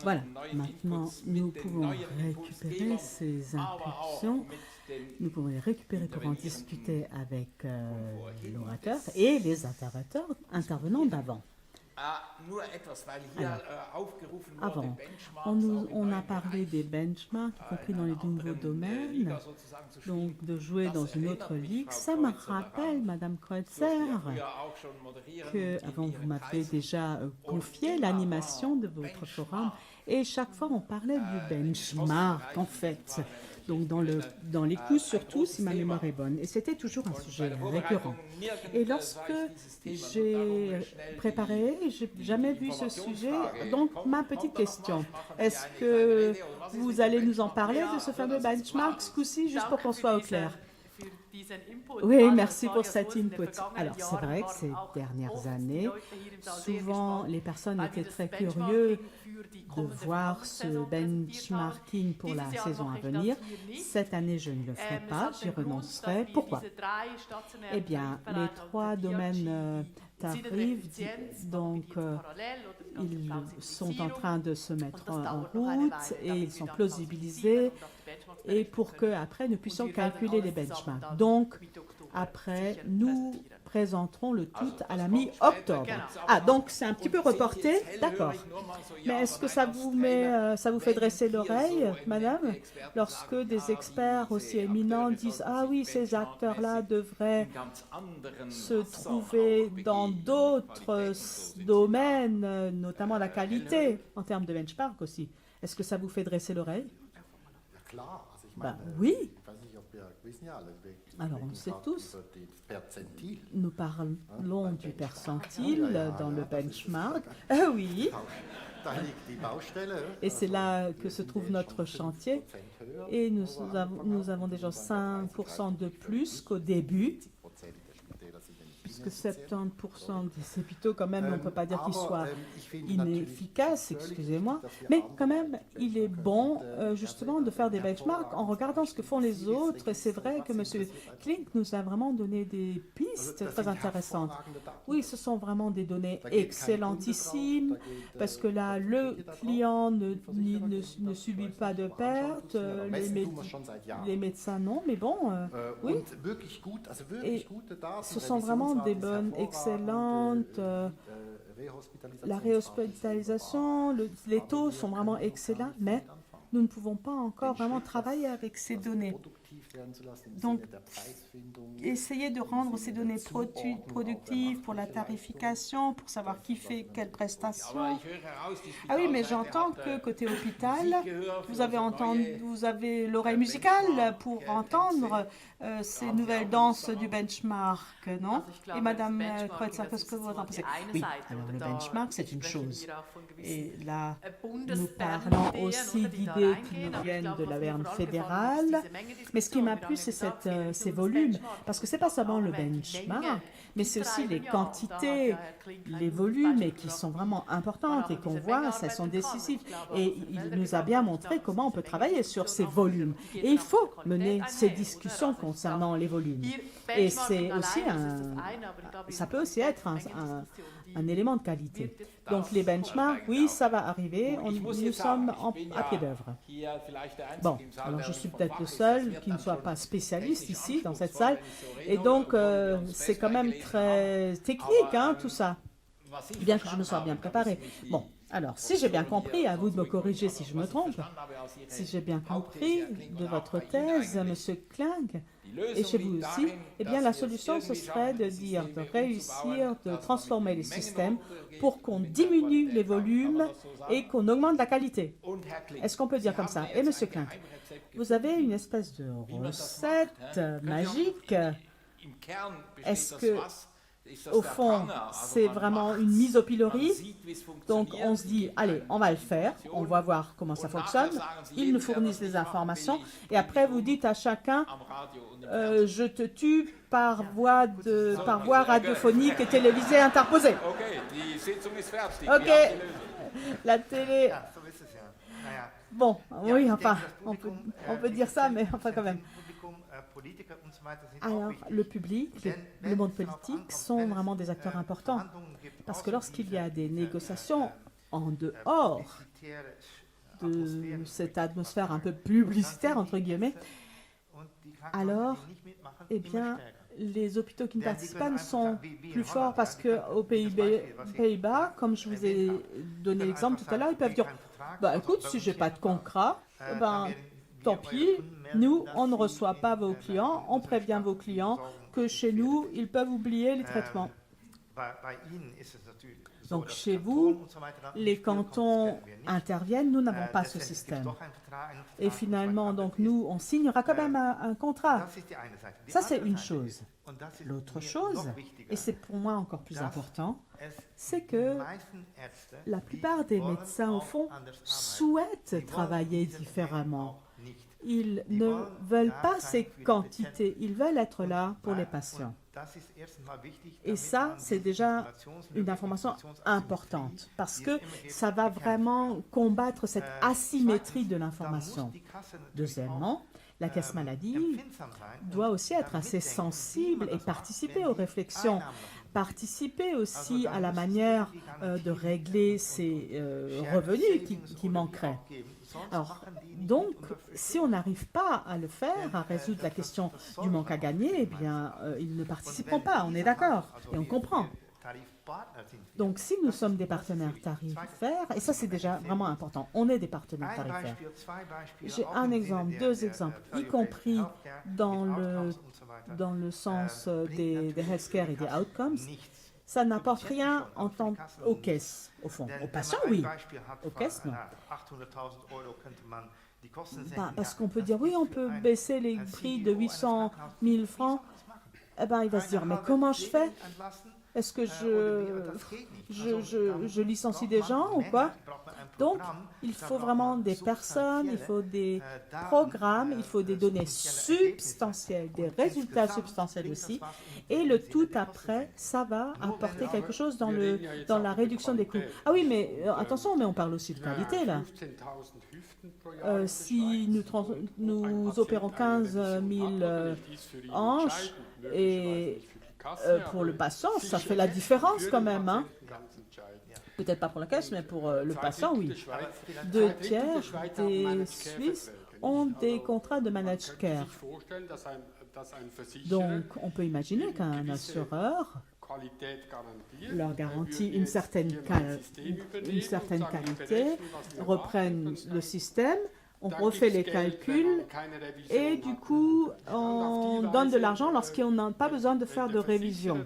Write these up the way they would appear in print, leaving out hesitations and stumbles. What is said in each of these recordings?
Voilà, maintenant nous pouvons récupérer ces impulsions, nous pouvons les récupérer pour en discuter avec l'orateur et les intervenants d'avant. Alors, avant, on a parlé des benchmarks, y compris dans les nouveaux domaines, donc de jouer dans une autre ligue. Ça me rappelle, Madame Kreutzer, que avant vous m'avez déjà confié l'animation de votre forum, et chaque fois on parlait du benchmark en fait. Donc dans les coups surtout, si ma mémoire est bonne. Et c'était toujours un sujet récurrent. Et lorsque j'ai préparé, j'ai jamais vu ce sujet. Donc ma petite question, est-ce que vous allez nous en parler de ce fameux benchmark ce coup-ci, juste pour qu'on soit au clair? Oui, merci pour cet input. Alors, c'est vrai que ces dernières années, souvent, les personnes étaient très curieuses de voir ce benchmarking pour la saison à venir. Cette année, je ne le ferai pas, j'y renoncerai. Pourquoi? Eh bien, les 3 domaines tarifs, donc ils sont en train de se mettre en route et ils sont plausibilisés et pour qu'après nous puissions calculer les benchmarks. Donc, après, nous présenterons le tout à la mi-octobre. Ah, donc c'est un petit peu reporté, d'accord. Mais est-ce que ça vous fait dresser l'oreille, madame, lorsque des experts aussi éminents disent « Ah oui, ces acteurs-là devraient se trouver dans d'autres domaines, notamment la qualité, en termes de benchmark aussi ». Est-ce que ça vous fait dresser l'oreille? Ben, oui. Alors, on le sait tous. Nous parlons du percentile dans le benchmark. Ah oui. Et c'est là que se trouve notre chantier. Et nous avons déjà 5% de plus qu'au début. Puisque 70% des hôpitaux, quand même, on ne peut pas dire qu'ils soient inefficaces, excusez-moi, mais quand même, il est bon, justement, de faire des benchmarks en regardant ce que font les autres. Et c'est vrai que M. Klink nous a vraiment donné des pistes très intéressantes. Oui, ce sont vraiment des données excellentissimes, parce que là, le client ne subit pas de perte, les médecins non, mais bon, oui. Et ce sont vraiment des bonnes, excellentes. La réhospitalisation, les taux sont vraiment excellents, mais nous ne pouvons pas encore vraiment travailler avec ces données. Donc, essayer de rendre ces données productives pour la tarification, pour savoir qui fait quelle prestation. Ah oui, mais j'entends que côté hôpital, vous avez l'oreille musicale pour entendre ces nouvelles danses du benchmark, non? Et Madame Kreutzer, qu'est-ce que vous en pensez? Oui, alors le benchmark, c'est une chose. Et là, nous parlons aussi d'idées qui nous viennent de la Berne fédérale. Mais ce qui m'a plu, c'est ces volumes. Parce que ce n'est pas seulement le benchmark, mais c'est aussi les quantités, les volumes, et qui sont vraiment importantes et qu'on voit, elles sont décisives. Et il nous a bien montré comment on peut travailler sur ces volumes. Et il faut mener ces discussions concernant les volumes. Et c'est aussi ça peut aussi être un élément de qualité. Donc les benchmarks, oui, ça va arriver, nous sommes à pied d'œuvre. Bon, alors je suis peut-être le seul qui ne soit pas spécialiste ici, dans cette salle, et donc c'est quand même très technique, hein, tout ça, bien que je me sois bien préparé. Bon, alors, si j'ai bien compris, à vous de me corriger si je me trompe, si j'ai bien compris de votre thèse, M. Klang, et chez vous aussi, eh bien la solution ce serait de réussir, de transformer les systèmes pour qu'on diminue les volumes et qu'on augmente la qualité. Est-ce qu'on peut dire comme ça? Et M. Klang, vous avez une espèce de recette magique. Est-ce que au fond, c'est vraiment une mise au pilori. Donc, on se dit, allez, on va le faire, on va voir comment ça fonctionne. Ils nous fournissent les informations. Et après, vous dites à chacun, je te tue par voie radiophonique et télévisée interposée. Ok, la télé... Bon, oui, enfin, on peut dire ça, mais enfin quand même. Alors, le public, le monde politique sont vraiment des acteurs importants. Parce que lorsqu'il y a des négociations, en dehors de cette atmosphère un peu publicitaire, entre guillemets, alors, eh bien, les hôpitaux qui ne participent pas sont plus forts parce qu'aux Pays-Bas, comme je vous ai donné l'exemple tout à l'heure, ils peuvent dire, bah, écoute, si je n'ai pas de contrat, ben, tant pis, nous, on ne reçoit pas vos clients, on prévient vos clients que chez nous, ils peuvent oublier les traitements. Donc chez vous, les cantons interviennent, nous n'avons pas ce système. Et finalement, donc nous, on signera quand même un contrat. Ça, c'est une chose. L'autre chose, et c'est pour moi encore plus important, c'est que la plupart des médecins, au fond, souhaitent travailler différemment. Ils ne veulent pas ces quantités, ils veulent être là pour les patients. Et ça, c'est déjà une information importante parce que ça va vraiment combattre cette asymétrie de l'information. Deuxièmement, la caisse maladie doit aussi être assez sensible et participer aux réflexions, participer aussi à la manière de régler ces revenus qui manqueraient. Alors, donc, si on n'arrive pas à le faire, à résoudre la question du manque à gagner, eh bien, ils ne participeront pas, on est d'accord, et on comprend. Donc, si nous sommes des partenaires tarifaires, et ça c'est déjà vraiment important, on est des partenaires tarifaires. J'ai un exemple, deux exemples, y compris dans le sens des healthcare et des outcomes. Ça n'apporte rien en tant aux caisses, au fond. Aux patients, oui. Aux caisses, non. Parce qu'on peut dire, oui, on peut baisser les prix de 800 000 francs. Eh bien, il va se dire, mais comment je fais? Est-ce que je licencie des gens ou quoi? Donc, il faut vraiment des personnes, il faut des programmes, il faut des données substantielles, des résultats substantiels aussi. Et le tout après, ça va apporter quelque chose dans la réduction des coûts. Ah oui, mais attention, mais on parle aussi de qualité là. Si nous opérons 15 000 hanches et pour le patient, ça fait la différence quand même. Hein. Peut-être pas pour la caisse, mais pour le patient, oui. 2/3 des Suisses ont des contrats de managed care. Donc, on peut imaginer qu'un assureur leur garantit une certaine qualité, reprennent le système, on refait les calculs et du coup, on donne de l'argent lorsqu'on n'a pas besoin de faire de révision.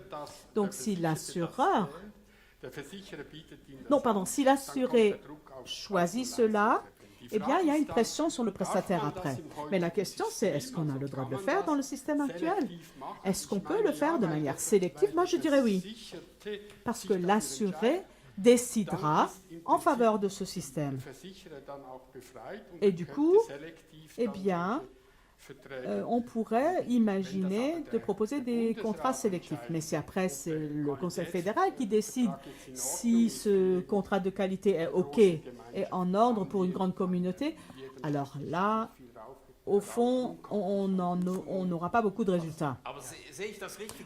Donc, si l'assureur... Non, pardon, si l'assuré choisit cela, eh bien, il y a une pression sur le prestataire après. Mais la question, c'est est-ce qu'on a le droit de le faire dans le système actuel? Est-ce qu'on peut le faire de manière sélective? Moi, je dirais oui. Parce que l'assuré décidera en faveur de ce système. Et du coup, eh bien, on pourrait imaginer de proposer des contrats sélectifs. Mais si après, c'est le Conseil fédéral qui décide si ce contrat de qualité est OK et en ordre pour une grande communauté, alors là, au fond, on n'aura pas beaucoup de résultats.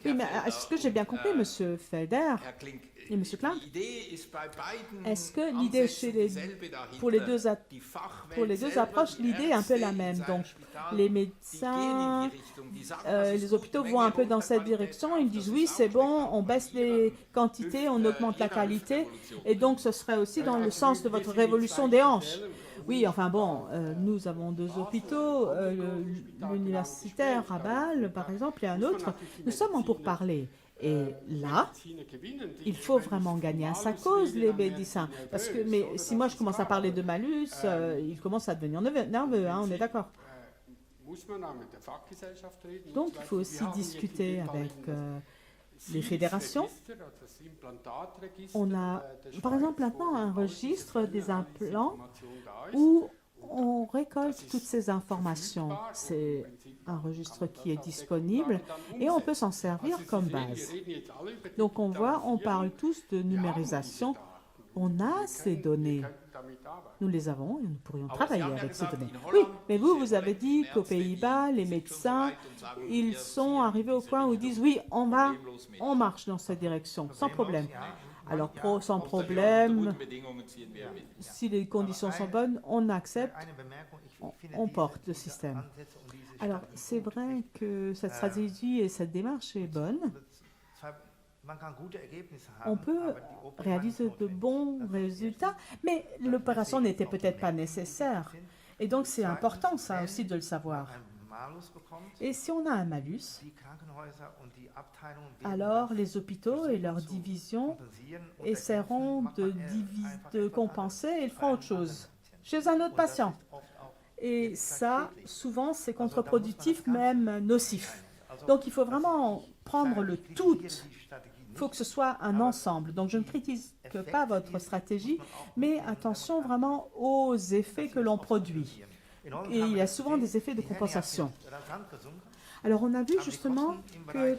Oui, mais est-ce que j'ai bien compris, M. Felder et M. Klein? Est-ce que l'idée pour les deux approches, l'idée est un peu la même? Donc, les médecins, les hôpitaux vont un peu dans cette direction. Ils disent oui, c'est bon, on baisse les quantités, on augmente la qualité. Et donc, ce serait aussi dans le sens de votre révolution des hanches. Oui, enfin bon, nous avons deux hôpitaux, l'universitaire à Bâle, par exemple, et un autre. Nous sommes en pourparlers. Et là, il faut vraiment gagner à sa cause, les médecins. Parce que, mais si moi je commence à parler de malus, ils commencent à devenir nerveux, hein, on est d'accord. Donc, il faut aussi discuter avec les fédérations. On a, par exemple, maintenant un registre des implants où on récolte toutes ces informations. C'est un registre qui est disponible et on peut s'en servir comme base. Donc on voit, on parle tous de numérisation. On a ces données. Nous les avons et nous pourrions travailler avec ces données. Oui, mais vous avez dit qu'aux Pays-Bas, les médecins, ils sont arrivés au point où ils disent oui, on marche dans cette direction, sans problème. Alors, sans problème, si les conditions sont bonnes, on accepte, on porte le système. Alors, c'est vrai que cette stratégie et cette démarche est bonne. On peut réaliser de bons résultats, mais l'opération n'était peut-être pas nécessaire. Et donc, c'est important, ça aussi, de le savoir. Et si on a un malus, alors les hôpitaux et leurs divisions essaieront de compenser et ils feront autre chose chez un autre patient. Et ça, souvent, c'est contre-productif, même nocif. Donc, il faut vraiment prendre le tout. Il faut que ce soit un ensemble. Donc, je ne critique pas votre stratégie, mais attention vraiment aux effets que l'on produit. Et il y a souvent des effets de compensation. Alors, on a vu justement que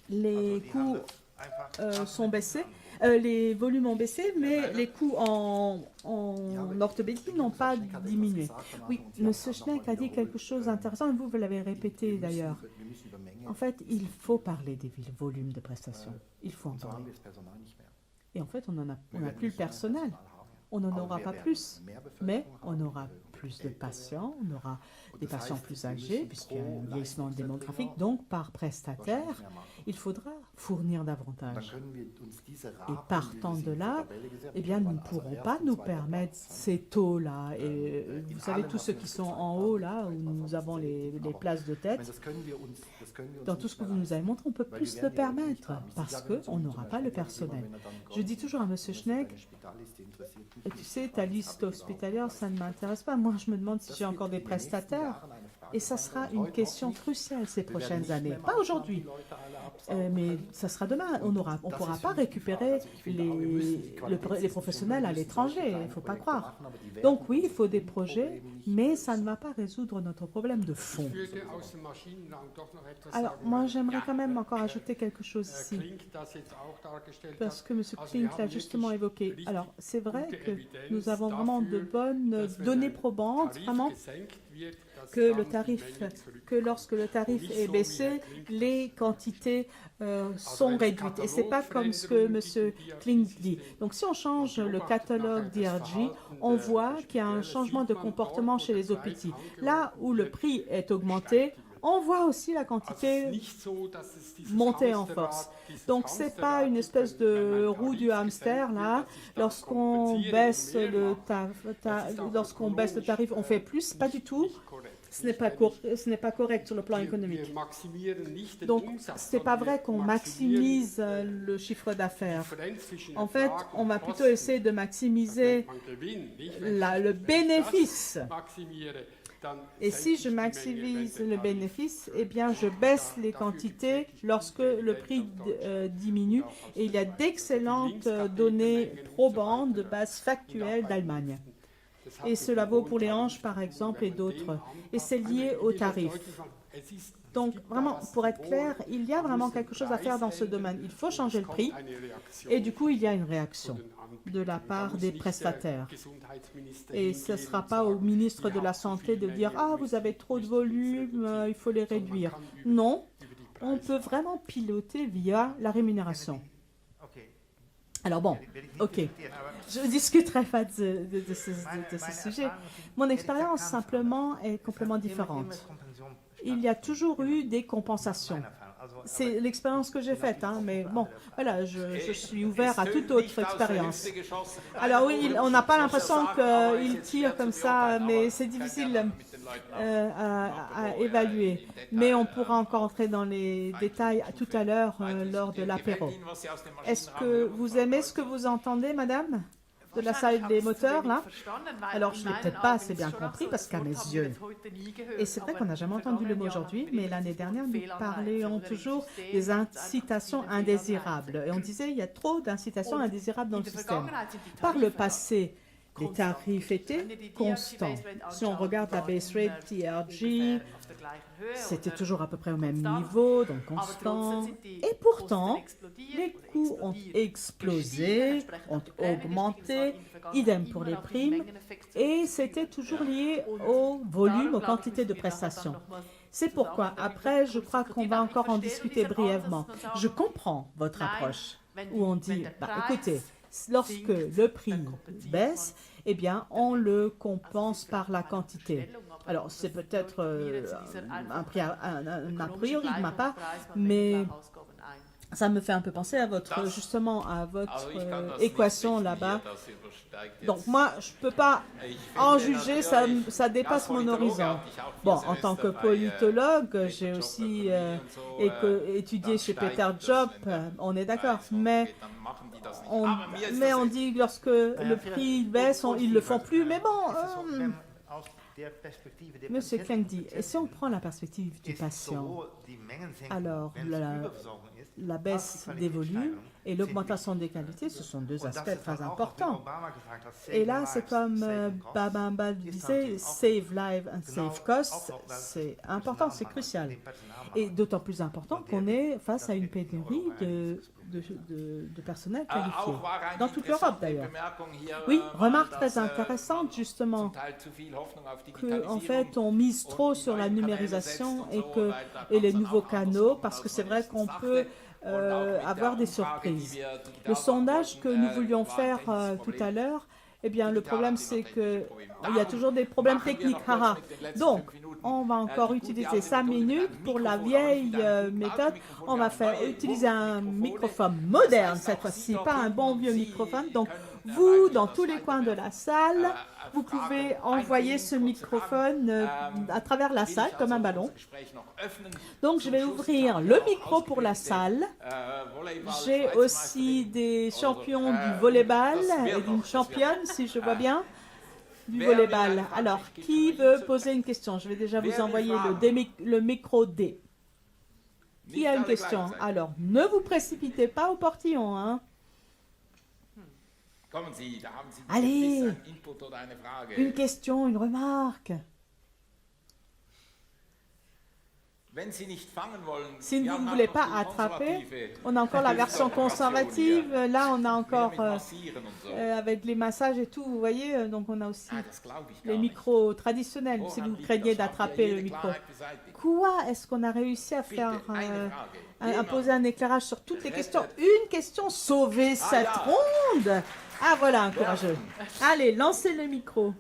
les coûts sont baissés, les volumes ont baissé, mais les coûts en orthopédie n'ont pas diminué. Oui, M. Schneck a dit quelque chose d'intéressant, et vous l'avez répété d'ailleurs. En fait, il faut parler des volumes de prestations. Il faut en parler. Et en fait, on n'a plus le personnel. On n'en aura pas plus, mais on aura plus de patients, on aura des patients plus âgés, puisqu'il y a un vieillissement démographique, donc par prestataire, il faudra fournir davantage. Et partant de là, eh bien, nous ne pourrons pas nous permettre ces taux-là. Et vous savez, tous ceux qui sont en haut, là, où nous avons les places de tête, dans tout ce que vous nous avez montré, on peut plus se le permettre, parce qu'on n'aura pas le personnel. Je dis toujours à M. Schneck, tu sais, ta liste hospitalière, ça ne m'intéresse pas. Moi, je me demande si j'ai encore des prestataires. Et ça sera une question cruciale ces prochaines années. Pas aujourd'hui, mais ça sera demain. On ne pourra pas récupérer les professionnels à l'étranger. Il ne faut pas croire. Donc oui, il faut des projets, mais ça ne va pas résoudre notre problème de fond. Alors, moi, j'aimerais quand même encore ajouter quelque chose ici, parce que M. Klink l'a justement évoqué. Alors, c'est vrai que nous avons vraiment de bonnes données probantes, vraiment, que lorsque le tarif est baissé, les quantités sont réduites. Et ce n'est pas comme ce que M. Klink dit. Donc, si on change le catalogue d'IRG, on voit qu'il y a un changement de comportement chez les OPT. Là où le prix est augmenté, on voit aussi la quantité monter en force. Donc, ce n'est pas une espèce de roue du hamster, là. Lorsqu'on baisse le tarif, on fait plus. Pas du tout. Ce n'est pas correct sur le plan économique. Donc, ce n'est pas vrai qu'on maximise le chiffre d'affaires. En fait, on va plutôt essayer de maximiser le bénéfice. Et si je maximise le bénéfice, eh bien, je baisse les quantités lorsque le prix diminue. Et il y a d'excellentes données probantes de base factuelle d'Allemagne. Et cela vaut pour les hanches, par exemple, et d'autres. Et c'est lié au tarif. Donc, vraiment, pour être clair, il y a vraiment quelque chose à faire dans ce domaine. Il faut changer le prix. Et du coup, il y a une réaction de la part des prestataires. Et ce ne sera pas au ministre de la Santé de dire « Ah, vous avez trop de volume, il faut les réduire ». Non, on peut vraiment piloter via la rémunération. Alors bon, ok, je ne discuterai pas de ce sujet. Mon expérience simplement est complètement différente. Il y a toujours eu des compensations. C'est l'expérience que j'ai faite, hein, mais bon, voilà, je suis ouvert à toute autre expérience. Alors oui, on n'a pas l'impression qu'il tire comme ça, mais c'est difficile à évaluer. Mais on pourra encore entrer dans les détails tout à l'heure lors de l'apéro. Est-ce que vous aimez ce que vous entendez, madame ? De la salle des moteurs, là. Alors, je ne l'ai peut-être pas assez bien compris, parce qu'à mes yeux, et c'est vrai qu'on n'a jamais entendu le mot aujourd'hui, mais l'année dernière, nous parlions toujours des incitations indésirables. Et on disait, il y a trop d'incitations indésirables dans le système. Par le passé, les tarifs étaient constants. Si on regarde la base rate TRG, c'était toujours à peu près au même niveau, donc constant. Et pourtant, les coûts ont explosé, ont augmenté, idem pour les primes, et c'était toujours lié au volume, aux quantités de prestations. C'est pourquoi, après, je crois qu'on va encore en discuter brièvement. Je comprends votre approche. où on dit, écoutez, lorsque le prix baisse, eh bien, on le compense par la quantité. Alors, c'est peut-être un a priori de ma part, mais ça me fait un peu penser à votre, justement, à votre équation là-bas. Donc moi, je ne peux pas en juger, ça dépasse mon horizon. Bon, en tant que politologue, j'ai aussi étudié chez Peter Job, on est d'accord, mais on dit lorsque le prix baisse, ils ne le font plus, mais bon... Monsieur Klenk dit, et si on prend la perspective du patient, alors la baisse des volumes et l'augmentation des qualités, ce sont deux aspects très importants. Et là, c'est comme Babamba disait, save life and save cost, c'est important, c'est crucial. Et d'autant plus important qu'on est face à une pénurie de personnel qualifié, dans toute l'Europe d'ailleurs. Oui, remarque très intéressante justement, qu'en fait on mise trop sur la numérisation et les nouveaux canaux, parce que c'est vrai qu'on peut avoir des surprises. Le sondage que nous voulions faire tout à l'heure, eh bien le problème c'est qu'il y a toujours des problèmes techniques. Donc, on va encore utiliser 5 minutes pour la vieille méthode. On va utiliser un microphone moderne cette fois-ci, pas un bon vieux microphone. Donc, vous, dans tous les coins de la salle, vous pouvez envoyer ce microphone à travers la salle comme un ballon. Donc, je vais ouvrir le micro pour la salle. J'ai aussi des champions du volleyball et une championne, si je vois bien, du volleyball. Alors, qui veut poser une question? Je vais déjà vous envoyer le micro D. Qui a une question? Alors, ne vous précipitez pas au portillon, hein. Allez, une question, une remarque. Si vous ne voulez pas attraper, on a encore la version conservative. Là, on a encore avec les massages et tout, vous voyez. Donc, on a aussi les micros traditionnels, si vous craignez d'attraper le micro. Quoi est-ce qu'on a réussi à faire à poser un éclairage sur toutes les questions? Une question, sauver cette ronde. Ah, voilà un courageux. Allez, lancez le micro.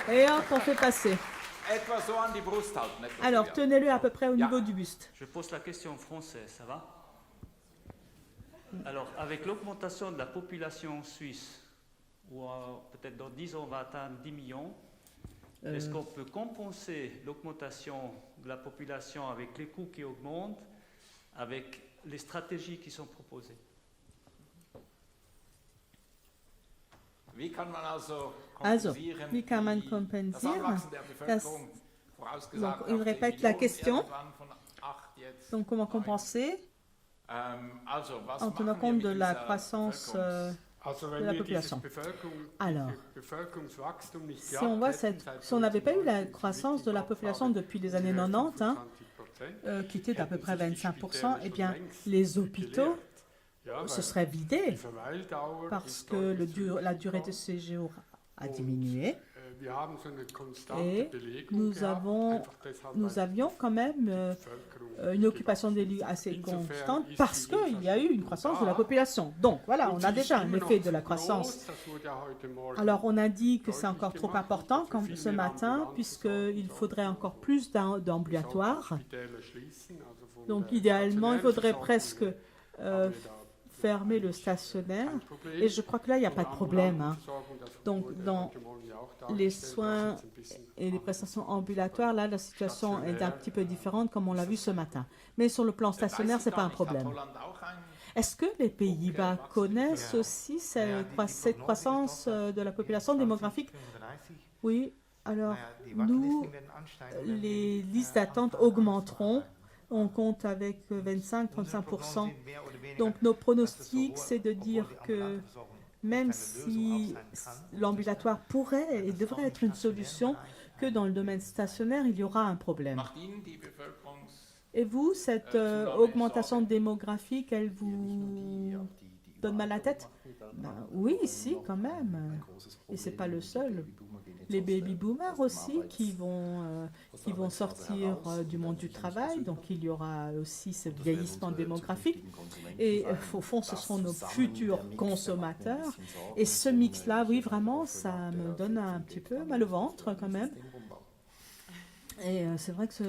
Et hop, on fait passer. Alors, tenez-le à peu près au niveau du buste. Je pose la question en français, ça va? Alors, avec l'augmentation de la population suisse, ou peut-être dans 10 ans, on va atteindre 10 millions, est-ce qu'on peut compenser l'augmentation de la population avec les coûts qui augmentent, avec les stratégies qui sont proposées? Also, wie kann man kompensieren? Donc, il répète la question. Donc, comment compenser en tenant compte de la croissance de la population? Alors, si on voit si on n'avait pas eu la croissance de la population depuis les années 90, qui était d'à peu près 25%, eh bien, les hôpitaux se seraient vidés parce que la durée de séjour a diminué et nous avions quand même une occupation des lits assez constante parce qu'il y a eu une croissance de la population. Donc voilà, on a déjà un effet de la croissance. Alors on a dit que c'est encore trop important comme ce matin puisqu'il faudrait encore plus d'ambulatoires. Donc idéalement, il faudrait presque fermer le stationnaire et je crois que là, il n'y a pas de problème. Hein. Donc, dans les soins et les prestations ambulatoires, là, la situation est un petit peu différente comme on l'a vu ce matin. Mais sur le plan stationnaire, ce n'est pas un problème. Est-ce que les Pays-Bas connaissent aussi cette croissance de la population démographique? Oui, alors nous, les listes d'attente augmenteront. On compte avec 25-35%. Donc nos pronostics, c'est de dire que même si l'ambulatoire pourrait et devrait être une solution, que dans le domaine stationnaire, il y aura un problème. Et vous, cette augmentation démographique, elle vous donne mal à la tête? Ben, oui, si, quand même. Et c'est pas le seul. Les baby boomers aussi qui vont sortir du monde du travail. Donc il y aura aussi ce vieillissement démographique. Et au fond, ce seront nos futurs consommateurs. Et ce mix-là, oui, vraiment, ça me donne un petit peu mal au ventre quand même. Et c'est vrai que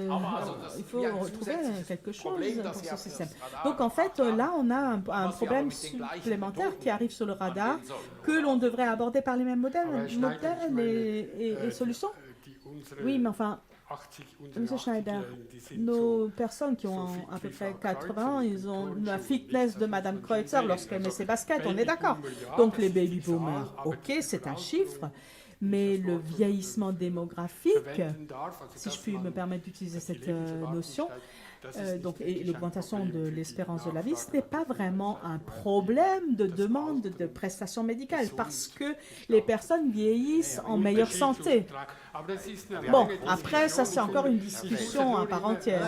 il faut retrouver quelque chose pour ce système. Donc en fait, là, on a un problème supplémentaire qui arrive sur le radar que l'on devrait aborder par les mêmes modèles et solutions. Oui, mais enfin, M. Schneider, nos personnes qui ont à peu près 80 ans, ils ont la fitness de Mme Kreutzer lorsqu'elle met ses baskets, on est d'accord. Donc les baby boomers, ok, c'est un chiffre. Mais le vieillissement démographique, si je puis me permettre d'utiliser cette notion, et l'augmentation de l'espérance de la vie, ce n'est pas vraiment un problème de demande de prestations médicales parce que les personnes vieillissent en meilleure santé. Bon, après, ça c'est encore une discussion à part entière.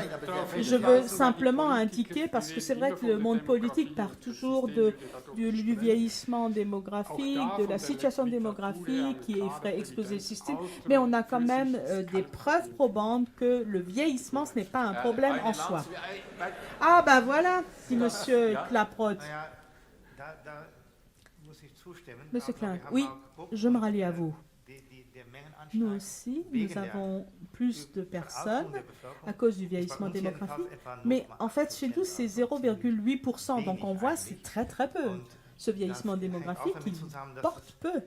Je veux simplement indiquer, parce que c'est vrai que le monde politique part toujours du vieillissement démographique, de la situation démographique qui ferait exploser le système, mais on a quand même des preuves probantes que le vieillissement, ce n'est pas un problème en soi. Ah ben voilà, dit M. Klaproth. Monsieur Klein, oui, je me rallie à vous. Nous aussi, nous avons plus de personnes à cause du vieillissement démographique, mais en fait, chez nous, c'est 0,8%, donc on voit c'est très très peu. Ce vieillissement démographique, il porte peu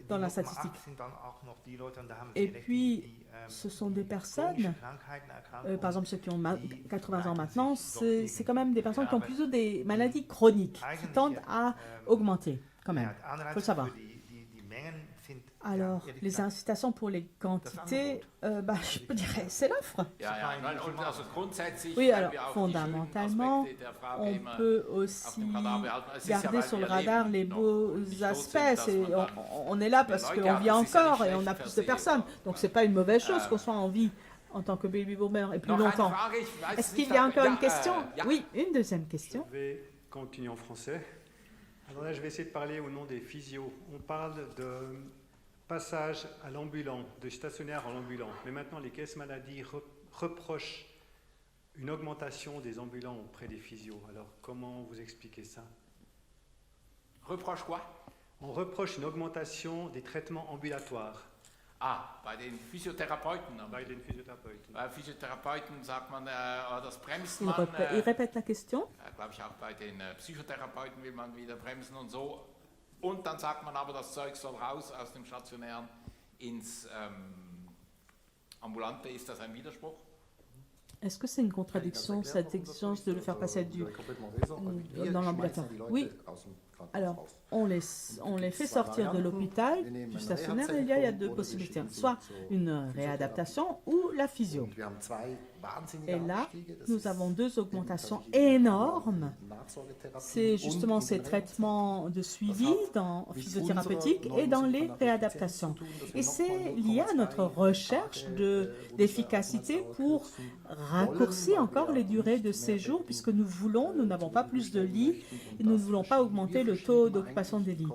dans la statistique. Et puis, ce sont des personnes, par exemple ceux qui ont 80 ans maintenant, c'est quand même des personnes qui ont plutôt des maladies chroniques, qui tendent à augmenter quand même, il faut le savoir. Alors, les incitations pour les quantités, je dirais, c'est l'offre. Oui, alors, fondamentalement, on peut aussi garder sur le radar les beaux aspects. On est là parce qu'on vit encore et on a plus de personnes. Donc, ce n'est pas une mauvaise chose qu'on soit en vie en tant que baby boomer et plus longtemps. Est-ce qu'il y a encore une question? Oui, une deuxième question. Je vais continuer en français. Alors là, je vais essayer de parler au nom des physios. On parle de passage à l'ambulant, de stationnaire à l'ambulant. Mais maintenant, les caisses maladies reprochent une augmentation des ambulants auprès des physios. Alors, comment vous expliquez ça? Reproche quoi? On reproche une augmentation des traitements ambulatoires. Ah, bei den Physiotherapeuten. Bei den Physiotherapeuten. Bei Physiotherapeuten sagt man, das bremst Il man. répète la question. Glaube ich auch bei den Psychotherapeuten will man wieder bremsen und so. Und dann sagt man aber, das Zeug soll raus aus dem Stationären ins Ambulante. Ist das ein Widerspruch? Est-ce que c'est une contradiction, cette exigence de le faire passer dans l'ambulatoire? Oui. Alors, on les fait sortir de l'hôpital, du stationnaire, et il y a deux possibilités. Soit une réadaptation ou la physio. Et là, nous avons deux augmentations énormes. C'est justement ces traitements de suivi en physiothérapeutique et dans les réadaptations. Et c'est lié à notre recherche d'efficacité pour raccourcir encore les durées de séjour, puisque nous n'avons pas plus de lits et nous ne voulons pas augmenter le taux d'occupation des lits.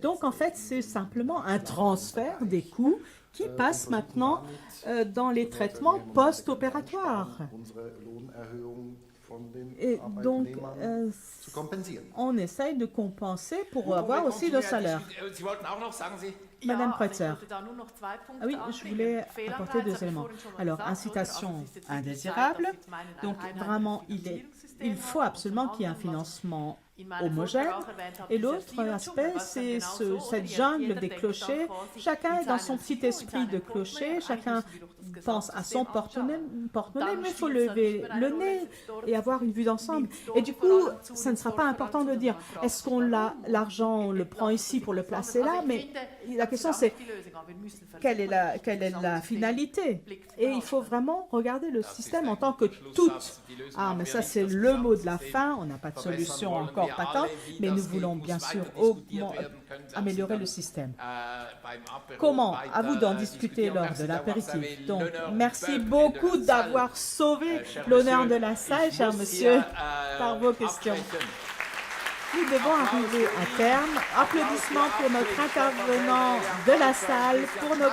Donc, en fait, c'est simplement un transfert des coûts qui passe maintenant dans les traitements post-opératoires. Et donc, on essaye de compenser pour avoir aussi le salaire. Madame Kreutzer. Ah oui, je voulais apporter deux éléments. Alors, incitation indésirable. Donc, vraiment, il faut absolument qu'il y ait un financement homogène. Et l'autre aspect, c'est cette jungle des clochers. Chacun est dans son petit esprit de clocher, chacun pense à son porte-monnaie, mais il faut lever le nez et avoir une vue d'ensemble. Et du coup, ça ne sera pas important de dire, est-ce qu'on a l'argent, on le prend ici pour le placer là, mais la question c'est, quelle est la finalité? Et il faut vraiment regarder le système en tant que tout. Ah, mais ça c'est le mot de la fin, on n'a pas de solution encore patente, mais nous voulons bien sûr améliorer le système. Comment? À vous d'en discuter lors de l'apéritif. Donc, merci beaucoup d'avoir sauvé l'honneur de la salle, cher monsieur, par vos questions. Nous devons arriver à terme. Applaudissements pour notre intervenant de la salle, pour nos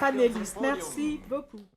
panélistes. Merci beaucoup.